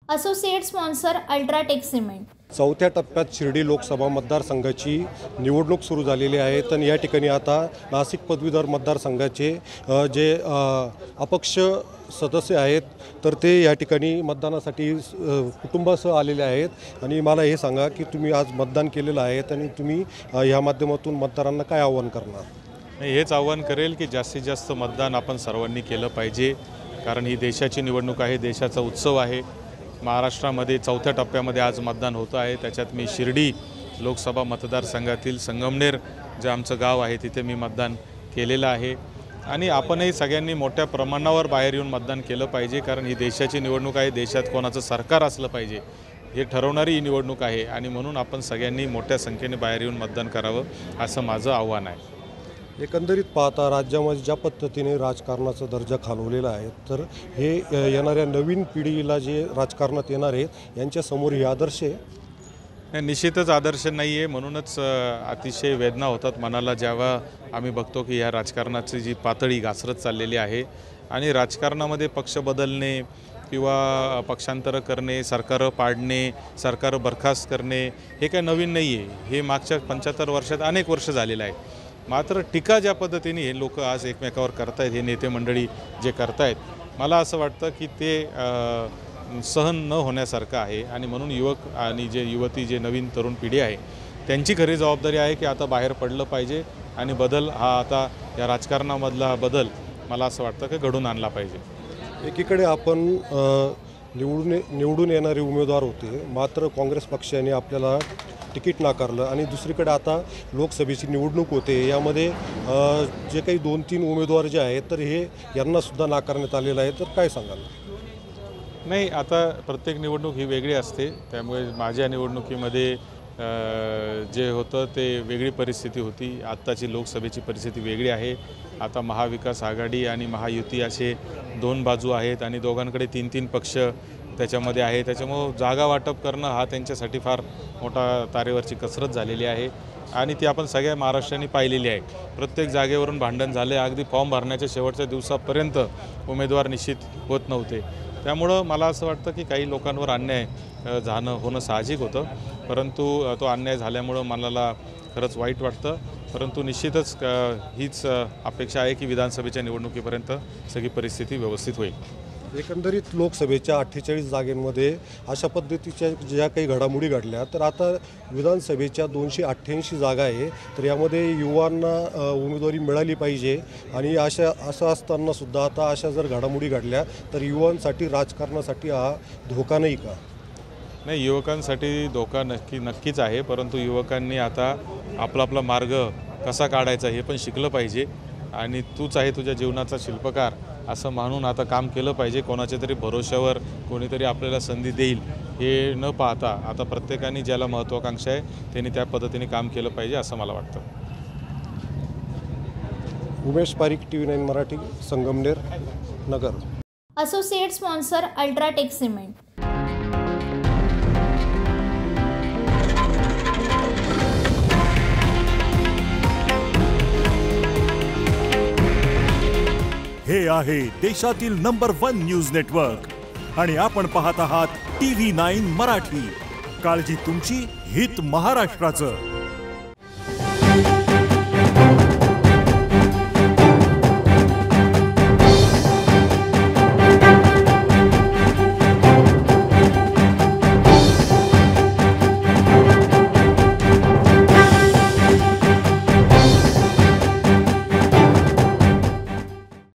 Associate sponsor UltraTech cement. चौथ्या टप्प्यात शिर्डी लोकसभा मतदारसंघाची निवडणूक सुरू झालेली आहे। तर या ठिकाणी आता नाशिक पदवीधर मतदारसंघाचे जे अपक्ष सदस्य आहेत तर ते या ठिकाणी मतदानासाठी कुटुंबासह आलेले आहेत। आणि मला हे सांगा की तुम्ही आज मतदान केलेलं आहे आणि तुम्ही या माध्यमातून मतदारांना काय आव्हान करणार? हेच आव्हान करेल की जास्तीत जास्त मतदान आपण सर्वांनी केलं पाहिजे, कारण ही देशाची निवडणूक आहे, देशाचा उत्सव आहे। महाराष्ट्रामध्ये चौथ्या टप्प्यामध्ये आज मतदान होतं आहे। त्याच्यात मी शिर्डी लोकसभा मतदारसंघातील संगमनेर जे आमचं गाव आहे तिथे मी मतदान केलेलं आहे। आणि आपणही सगळ्यांनी मोठ्या प्रमाणावर बाहेर येऊन मतदान केलं पाहिजे, कारण ही देशाची निवडणूक आहे, देशात कोणाचं सरकार असलं पाहिजे हे ठरवणारी ही निवडणूक आहे। आणि म्हणून आपण सगळ्यांनी मोठ्या संख्येने बाहेर येऊन मतदान करावं असं माझं आव्हान आहे। एकंदरीत पाहता राज्यामध्ये ज्या पद्धतीने राजकारणाचा दर्जा खालवलेला आहे तर हे येणाऱ्या नवीन पिढीला जे राजकारणात येणार आहेत यांच्यासमोर हे आदर्श आहे? निश्चितच आदर्श नाही आहे। म्हणूनच अतिशय वेदना होतात मनाला जेव्हा आम्ही बघतो की ह्या राजकारणाची जी पातळी घासरत चाललेली आहे आणि राजकारणामध्ये पक्ष बदलणे किंवा पक्षांतर करणे, सरकार पाडणे, सरकार बरखास्त करणे हे काही नवीन नाही आहे। हे मागच्या 75 वर्षात अनेक वर्ष झालेलं आहे। मात्र टीका ज्या पद्धतीने हे लोक आज एकमेकावर करतायत, हे नेते मंडळी जे करतायत, मला असं वाटतं की ते सहन न होण्यासारखं आहे। आणि म्हणून युवक आणि जे युवती जे नवीन तरुण पिढी आहे त्यांची खरी जबाबदारी आहे की आता बाहेर पडलं पाहिजे आणि बदल हा आता या राजकारणामधला बदल मला असं वाटतं की घडून आणला पाहिजे। एकीकडे आपण निवडून येणारे उमेदवार होते, मात्र काँग्रेस पक्षाने आपल्याला तिकीट नाकारलं आणि दुसरीकडे आता लोकसभेची निवडणूक होते, यामध्ये जे काही 2-3 उमेदवार जे आहेत तर हे यांनासुद्धा नाकारण्यात आलेलं आहे। तर काय सांगाल? नाही, आता प्रत्येक निवडणूक ही वेगळी असते, त्यामुळे माझ्या निवडणुकीमध्ये जे होतं ते वेगळी परिस्थिती होती। आत्ताची लोकसभेची परिस्थिती वेगळी आहे। आता महाविकास आघाडी आणि महायुती असे 2 बाजू आहेत आणि दोघांकडे 3-3 पक्ष त्याच्यामध्ये आहे। त्याच्यामुळं जागा वाटप करणं हा त्यांच्यासाठी फार मोठा तारेवरची कसरत झालेली आहे आणि ती आपण सगळ्या महाराष्ट्राने पाहिलेली आहे। प्रत्येक जागेवरून भांडण झाले, अगदी फॉर्म भरण्याच्या शेवटच्या दिवसापर्यंत उमेदवार निश्चित होत नव्हते। त्यामुळं मला असं वाटतं की काही लोकांवर अन्याय होणं साहजिक होतं, परंतु तो अन्याय झाल्यामुळं मला खरंच वाईट वाटतं। परंतु निश्चितच हीच अपेक्षा आहे की विधानसभेच्या निवडणुकीपर्यंत सगळी परिस्थिती व्यवस्थित होईल। एकंदरीत लोकसभेच्या 48 जागांमध्ये अशा पद्धतीच्या ज्या काही घडामोडी घडल्या, तर आता विधानसभेच्या 288 जागा आहे, तर यामध्ये युवांना उमेदवारी मिळाली पाहिजे। आणि असं असतानासुद्धा आता अशा जर घडामोडी घडल्या तर युवांसाठी राजकारणासाठी हा धोका नाही का? नाही, युवकांसाठी धोका नक्कीच आहे, परंतु युवकांनी आता आपला मार्ग कसा काढायचा हे पण शिकलं पाहिजे आणि तूच आहे तुझ्या जीवनाचा शिल्पकार असं मानून आता काम केलं पाहिजे। कोणाच्या तरी भरोश्यावर कोणीतरी आपल्याला संधी देईल हे न पाहता आता प्रत्येकाने ज्याला महत्त्वाकांक्षा आहे त्यांनी त्या पद्धतीने काम केलं पाहिजे असं मला वाटतं। Umesh Parik, TV9 Marathi, Sangamner, Nagar. Associate sponsor UltraTech cement. हे आहे देशातील नंबर 1 न्यूज नेटवर्क आणि आपण पाहत आहात TV9 मराठी। काळजी तुमची, हित महाराष्ट्राचं।